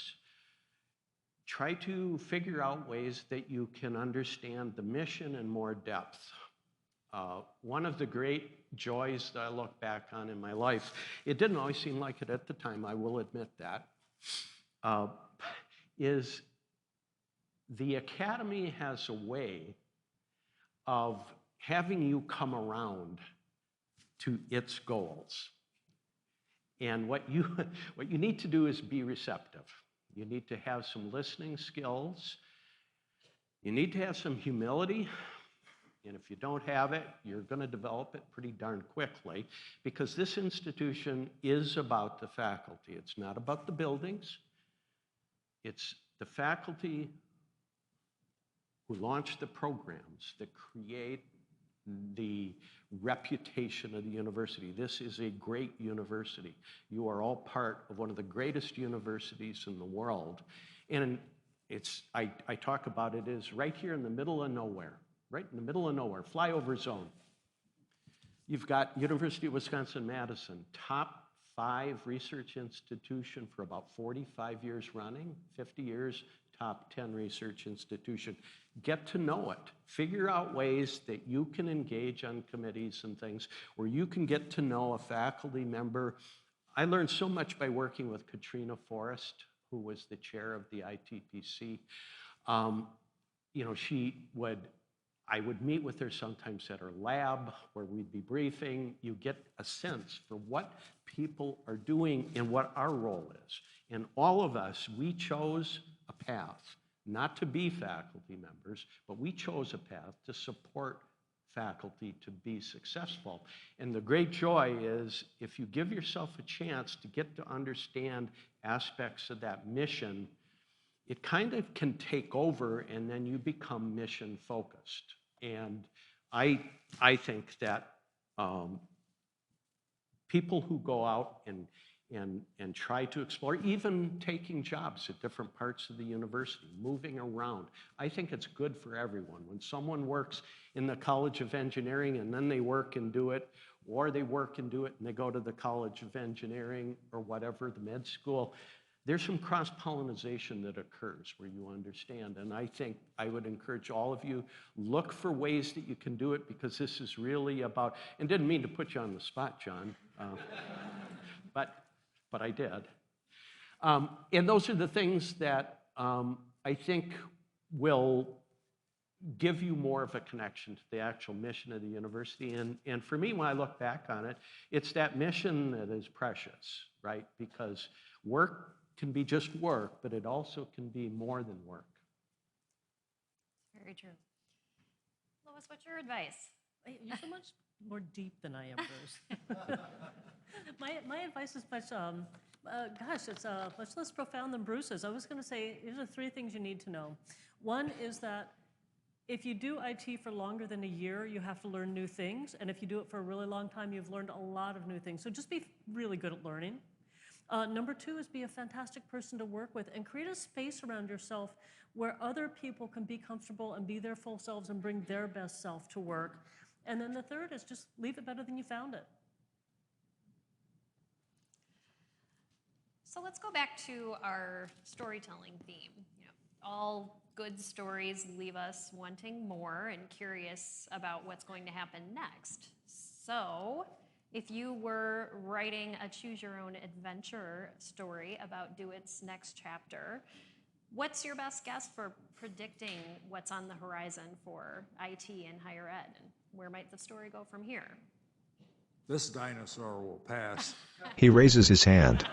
Try to figure out ways that you can understand the mission in more depth. One of the great joys that I look back on in my life, it didn't always seem like it at the time, I will admit that, is the Academy has a way of having you come around to its goals. And what you need to do is be receptive. You need to have some listening skills. You need to have some humility. And if you don't have it, you're going to develop it pretty darn quickly, because this institution is about the faculty. It's not about the buildings. It's the faculty who launch the programs that create the reputation of the university. This is a great university. You are all part of one of the greatest universities in the world. And I talk about it as right here in the middle of nowhere, right in the middle of nowhere, flyover zone. You've got University of Wisconsin-Madison, top 5 research institution for about 45 years running, 50 years, top 10 research institution. Get to know it. Figure out ways that you can engage on committees and things where you can get to know a faculty member. I learned so much by working with Katrina Forrest, who was the chair of the ITPC. I would meet with her sometimes at her lab where we'd be briefing. You get a sense for what people are doing and what our role is. And all of us, we chose a path, not to be faculty members, but we chose a path to support faculty to be successful. And the great joy is if you give yourself a chance to get to understand aspects of that mission, it kind of can take over and then you become mission focused. And I think that people who go out and try to explore, even taking jobs at different parts of the university, moving around, I think it's good for everyone. When someone works in the College of Engineering and then they work and do it, or they work and do it and they go to the College of Engineering or whatever, the med school, there's some cross-pollination that occurs where you understand. And I think I would encourage all of you, look for ways that you can do it, because this is really about, and didn't mean to put you on the spot, John, but I did. And those are the things that I think will give you more of a connection to the actual mission of the university. And for me, when I look back on it, it's that mission that is precious, right? Because work can be just work, but it also can be more than work. Very true. Lois, what's your advice? You're so much more deep than I am, Bruce. My advice is much, gosh, it's much less profound than Bruce's. I was going to say, here's the 3 things you need to know. One is that if you do IT for longer than a year, you have to learn new things. And if you do it for a really long time, you've learned a lot of new things. So just be really good at learning. Number 2 is be a fantastic person to work with and create a space around yourself where other people can be comfortable and be their full selves and bring their best self to work. And then the 3rd is just leave it better than you found it. So let's go back to our storytelling theme. You know, all good stories leave us wanting more and curious about what's going to happen next. So if you were writing a choose your own adventure story about DoIT's next chapter, what's your best guess for predicting what's on the horizon for IT and higher ed? And where might the story go from here? This dinosaur will pass. He raises his hand.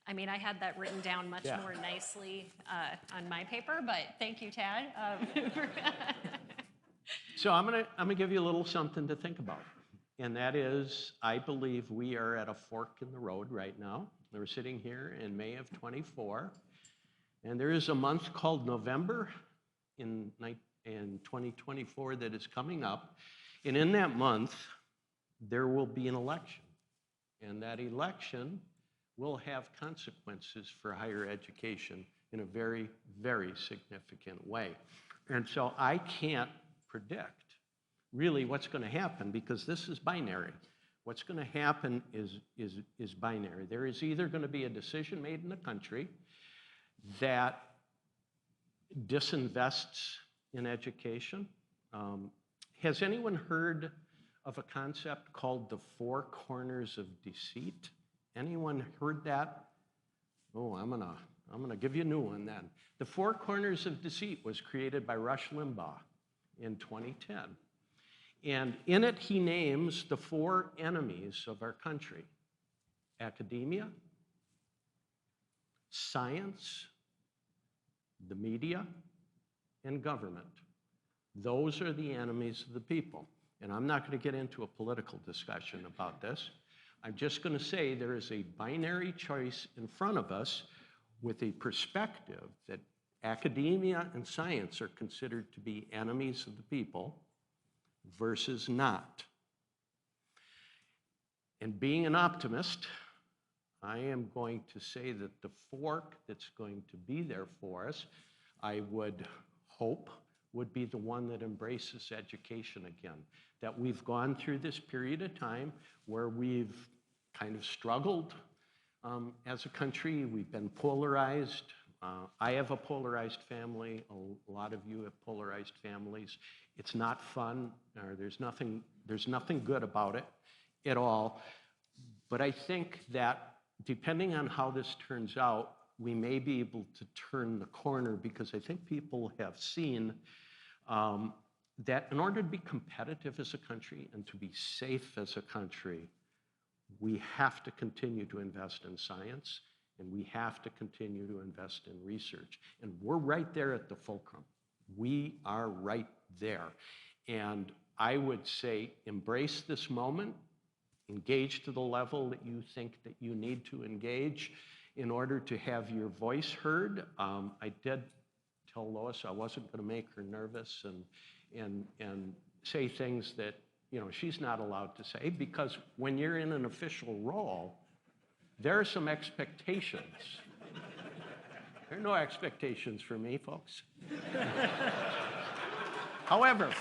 I mean, I had that written down much more nicely on my paper, but thank you, Tad. So I'm gonna give you a little something to think about. And that is, I believe we are at a fork in the road right now. We're sitting here in May of 24. And there is a month called November in 2024 that is coming up. And in that month, there will be an election. And that election will have consequences for higher education in a very, very significant way. And so I can't predict really what's going to happen because this is binary. What's going to happen is binary. There is either going to be a decision made in the country that disinvests in education. Has anyone heard of a concept called the 4 corners of deceit? Anyone heard that? Oh, I'm gonna give you a new one then. The 4 corners of deceit was created by Rush Limbaugh in 2010. And in it, he names the 4 enemies of our country: academia, science, the media, and government. Those are the enemies of the people. And I'm not going to get into a political discussion about this. I'm just going to say there is a binary choice in front of us with a perspective that academia and science are considered to be enemies of the people versus not. And being an optimist, I am going to say that the fork that's going to be there for us, I would hope, would be the one that embraces education again. That we've gone through this period of time where we've kind of struggled as a country. We've been polarized. I have a polarized family. A lot of you have polarized families. It's not fun, or there's nothing good about it at all. But I think that depending on how this turns out, we may be able to turn the corner, because I think people have seen that in order to be competitive as a country and to be safe as a country, we have to continue to invest in science, and we have to continue to invest in research. And we're right there at the fulcrum. We are right there. And I would say embrace this moment, engage to the level that you think that you need to engage in order to have your voice heard. I did tell Lois I wasn't going to make her nervous and say things that, you know, she's not allowed to say, because when you're in an official role, there are some expectations. There are no expectations for me, folks. However,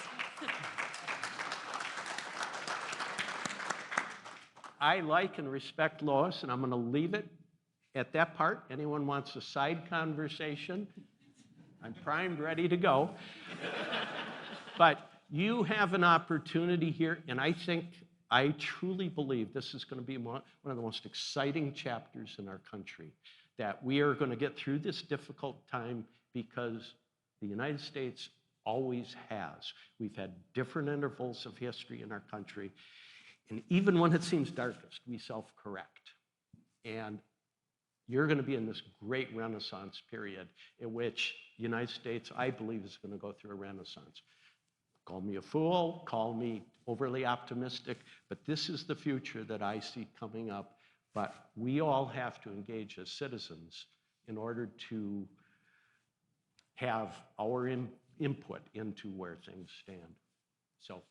I like and respect Lois, and I'm going to leave it at that part. Anyone wants a side conversation? I'm primed, ready to go. But you have an opportunity here, and I truly believe this is going to be one of the most exciting chapters in our country, that we are going to get through this difficult time because the United States always has. We've had different intervals of history in our country, and even when it seems darkest, we self-correct. And you're going to be in this great renaissance period in which the United States, I believe, is going to go through a renaissance. Call me a fool, call me overly optimistic, but this is the future that I see coming up. But we all have to engage as citizens in order to have our input into where things stand. So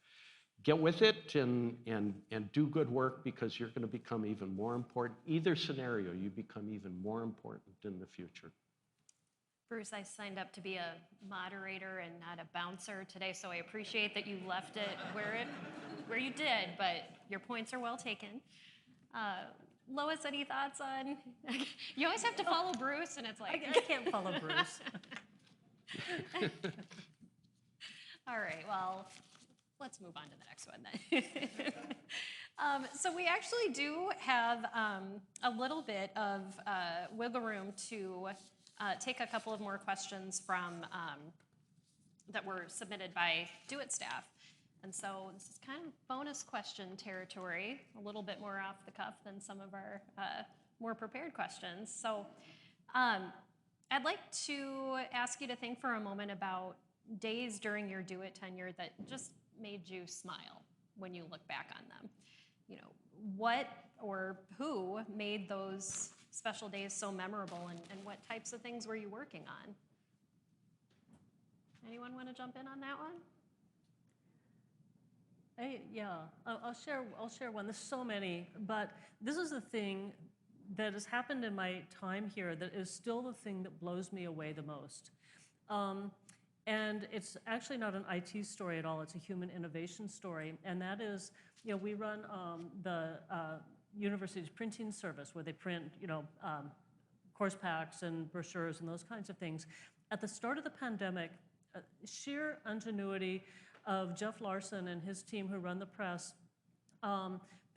get with it and do good work, because you're going to become even more important. Either scenario, you become even more important in the future. Bruce, I signed up to be a moderator and not a bouncer today, so I appreciate that you left it where you did, but your points are well taken. Lois, any thoughts on? You always have to follow Bruce, and it's like I can't follow Bruce. All right, well, let's move on to the next one then. So we actually do have a little bit of wiggle room to take a couple of more questions from that were submitted by DoIT staff. And so this is kind of bonus question territory, a little bit more off the cuff than some of our more prepared questions. So I'd like to ask you to think for a moment about days during your DoIT tenure that just made you smile when you look back on them. You know, what or who made those special days so memorable, and what types of things were you working on? Anyone want to jump in on that one? I'll share one. There's so many, but this is the thing that has happened in my time here that is still the thing that blows me away the most. And it's actually not an IT story at all. It's a human innovation story, and that is, you know, we run the university's printing service where they print, you know, course packs and brochures and those kinds of things. At the start of the pandemic, sheer ingenuity of Jeff Larson and his team who run the press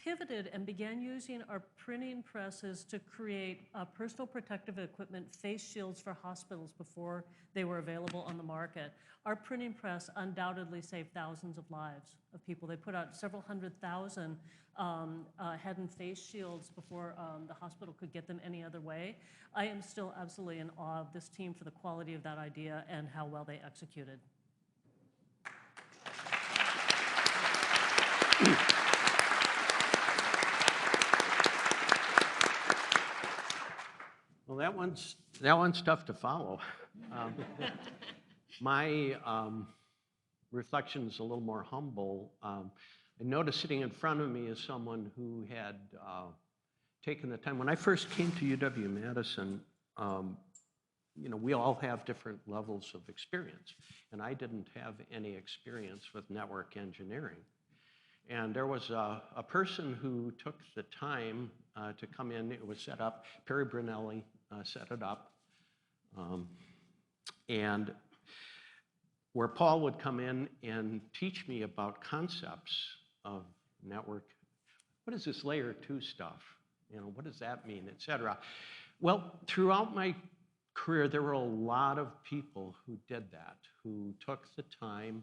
pivoted and began using our printing presses to create personal protective equipment, face shields for hospitals before they were available on the market. Our printing press undoubtedly saved thousands of lives of people. They put out several 100,000 head and face shields before the hospital could get them any other way. I am still absolutely in awe of this team for the quality of that idea and how well they executed. Well, that one's tough to follow. My reflection is a little more humble. I noticed sitting in front of me is someone who had taken the time. When I first came to UW-Madison, you know, we all have different levels of experience, and I didn't have any experience with network engineering. And there was a person who took the time to come in. It was set up. Perry Brunelli set it up. And where Paul would come in and teach me about concepts of network. What is this layer 2 stuff? You know, what does that mean, et cetera? Well, throughout my career, there were a lot of people who did that, who took the time,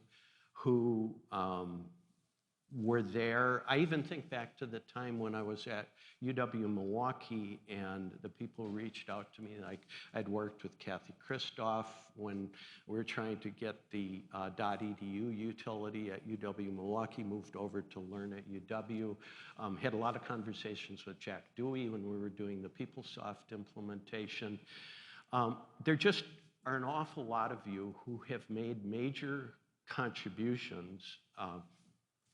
who were there. I even think back to the time when I was at UW-Milwaukee and the people reached out to me. Like, I'd worked with Kathy Christoff when we were trying to get the .edu utility at UW-Milwaukee moved over to Learn at UW. Had a lot of conversations with Jack Dewey when we were doing the PeopleSoft implementation. There just are an awful lot of you who have made major contributions,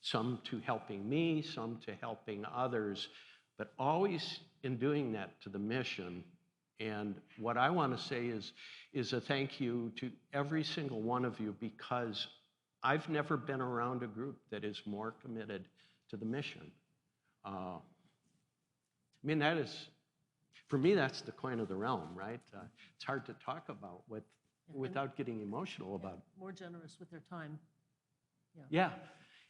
some to helping me, some to helping others, but always in doing that to the mission. And what I want to say is a thank you to every single one of you, because I've never been around a group that is more committed to the mission. I mean, that is, for me, that's the coin of the realm, right? It's hard to talk about without getting emotional about it. More generous with their time. Yeah.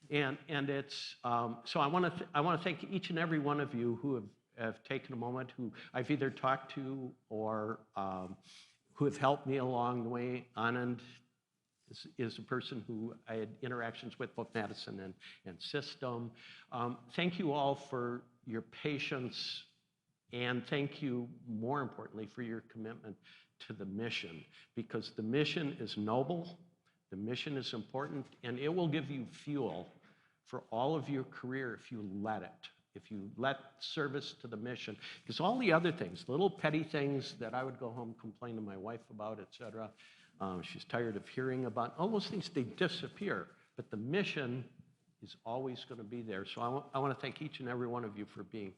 And it's, so I want to thank each and every one of you who have taken a moment, who I've either talked to or who have helped me along the way. Anand is a person who I had interactions with, both Madison and System. Thank you all for your patience And thank you, more importantly, for your commitment to the mission, because the mission is noble, the mission is important, and it will give you fuel for all of your career if you let it, if you let service to the mission. Because all the other things, little petty things that I would go home complain to my wife about, et cetera, she's tired of hearing about, all those things, they disappear. But the mission is always going to be there. So I want to thank each and every one of you for being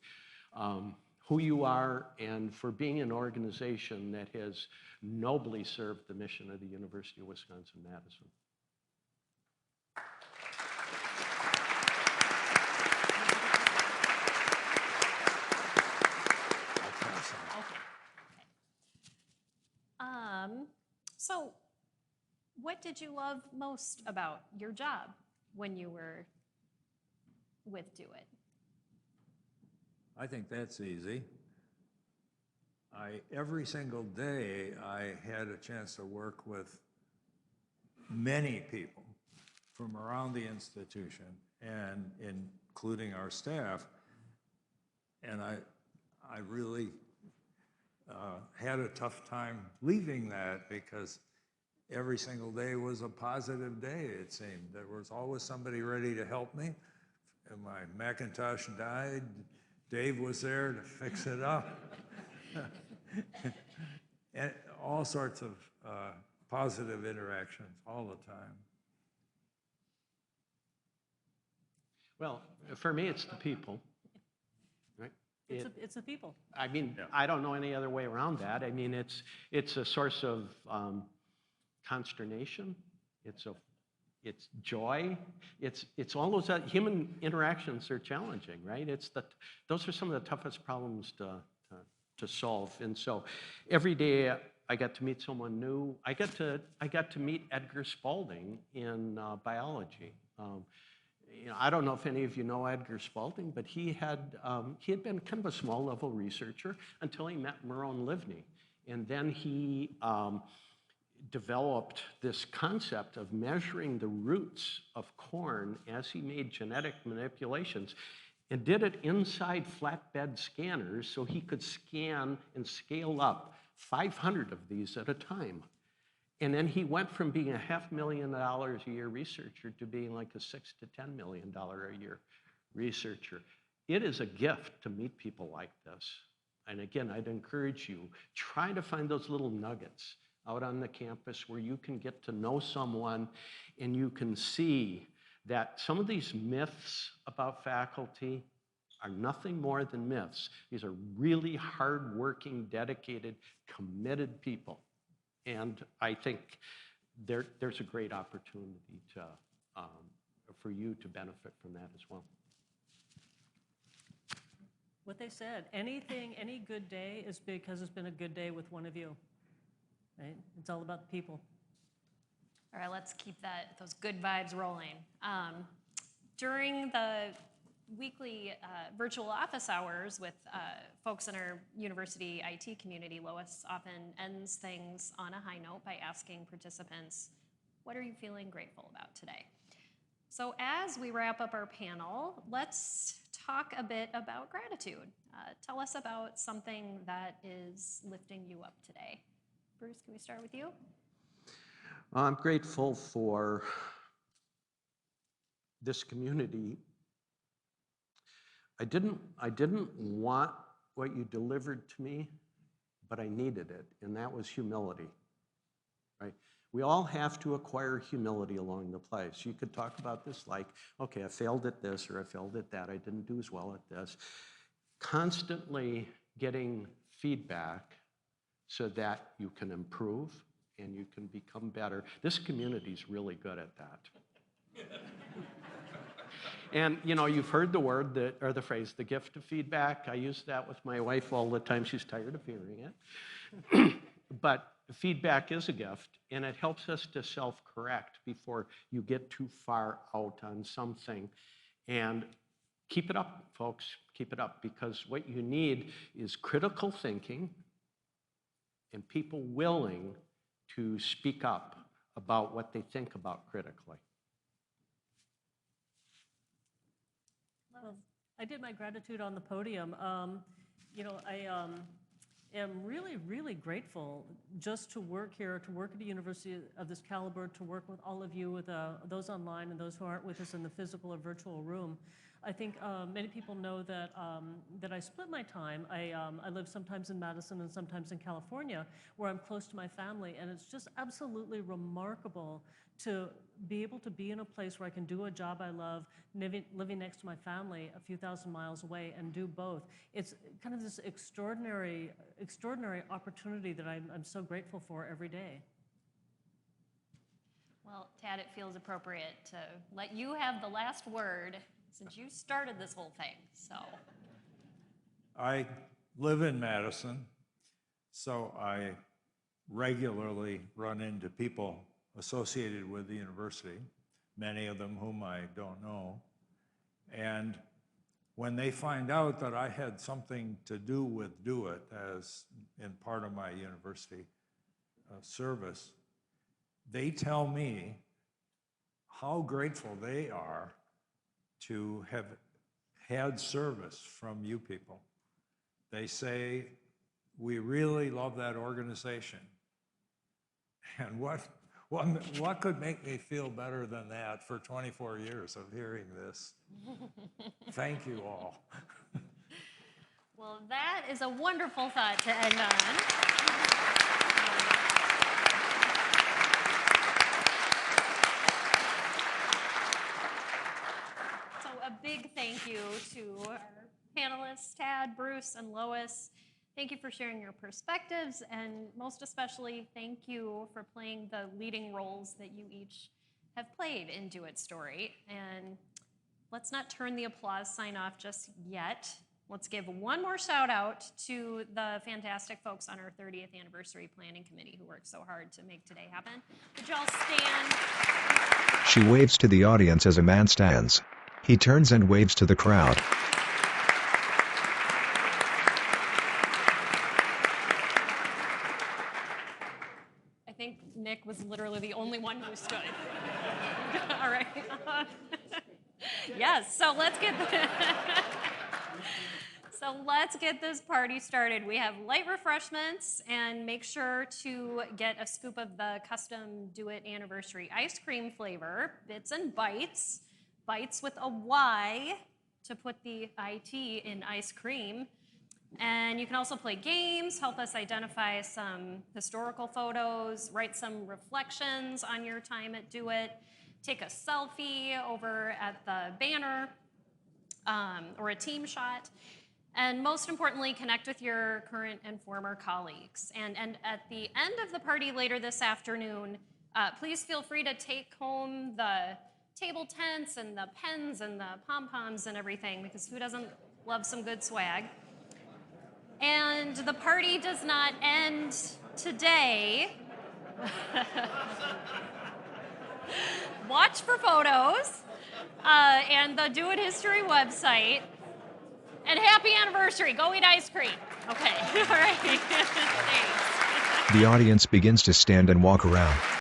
who you are and for being an organization that has nobly served the mission of the University of Wisconsin-Madison. So what did you love most about your job when you were with DoIT? I think that's easy. Every single day, I had a chance to work with many people from around the institution, and including our staff. And I really had a tough time leaving that, because every single day was a positive day, it seemed. There was always somebody ready to help me. And my Macintosh died, Dave was there to fix it up. And all sorts of positive interactions all the time. Well, for me, it's the people, right? It's the people. I mean, Yeah. I don't know any other way around that. I mean, it's a source of consternation. It's joy. It's all those human interactions are challenging, right? Those are some of the toughest problems to solve. And so every day I got to meet someone new. I got to meet Edgar Spalding in biology. I don't know if any of you know Edgar Spalding, but he had been kind of a small level researcher until he met Merone Livni. And then he developed this concept of measuring the roots of corn as he made genetic manipulations, and did it inside flatbed scanners so he could scan and scale up 500 of these at a time. And then he went from being a $500,000 a year researcher to being like a $6 to $10 million a year researcher. It is a gift to meet people like this. And again, I'd encourage you, try to find those little nuggets out on the campus where you can get to know someone and you can see that some of these myths about faculty are nothing more than myths. These are really hardworking, dedicated, committed people. And I think there's a great opportunity for you to benefit from that as well. What they said, any good day is because it's been a good day with one of you, right? It's all about the people. All right, let's keep those good vibes rolling. During the weekly virtual office hours with folks in our university IT community, Lois often ends things on a high note by asking participants, what are you feeling grateful about today? So as we wrap up our panel, let's talk a bit about gratitude. Tell us about something that is lifting you up today. Bruce, can we start with you? I'm grateful for this community. I didn't want what you delivered to me, but I needed it, and that was humility, right? We all have to acquire humility along the place. You could talk about this like, okay, I failed at this, or I failed at that, I didn't do as well at this. Constantly getting feedback so that you can improve and you can become better. This community's really good at that. And you've heard the word or the phrase, the gift of feedback. I use that with my wife all the time. She's tired of hearing it. But feedback is a gift, and it helps us to self-correct before you get too far out on something. And keep it up, folks. Keep it up, because what you need is critical thinking and people willing to speak up about what they think about critically. Well, I did my gratitude on the podium. I am really, really grateful just to work here, to work at a university of this caliber, to work with all of you, with those online and those who aren't with us in the physical or virtual room. I think many people know that I split my time. I live sometimes in Madison and sometimes in California, where I'm close to my family, and it's just absolutely remarkable to be able to be in a place where I can do a job I love, living next to my family a few thousand miles away, and do both. It's kind of this extraordinary opportunity that I'm so grateful for every day. Well, Tad, it feels appropriate to let you have the last word since you started this whole thing, so. I live in Madison, so I regularly run into people associated with the university, many of them whom I don't know. And when they find out that I had something to do with DoIT as in part of my university service, they tell me how grateful they are to have had service from you people. They say, we really love that organization. And what could make me feel better than that for 24 years of hearing this? Thank you all. Well, that is a wonderful thought to end on. So a big thank you to our panelists, Tad, Bruce, and Lois. Thank you for sharing your perspectives, and most especially, thank you for playing the leading roles that you each have played in DoIT's story. And let's not turn the applause sign off just yet. Let's give one more shout out to the fantastic folks on our 30th anniversary planning committee who worked so hard to make today happen. Would you all stand? She waves to the audience as a man stands. He turns and waves to the crowd. Nick was literally the only one who stood. All right. Yes, so let's get this party started. We have light refreshments, and make sure to get a scoop of the custom DoIT anniversary ice cream flavor, Bits and Bites. Bites with a Y to put the IT in ice cream. And you can also play games, help us identify some historical photos, write some reflections on your time at DoIT, take a selfie over at the banner, or a team shot, and most importantly, connect with your current and former colleagues. And at the end of the party later this afternoon, please feel free to take home the table tents and the pens and the pom-poms and everything, because who doesn't love some good swag? And the party does not end today. Watch for photos and the DoIT History website. And happy anniversary. Go eat ice cream. Okay. All right. Thanks. The audience begins to stand and walk around.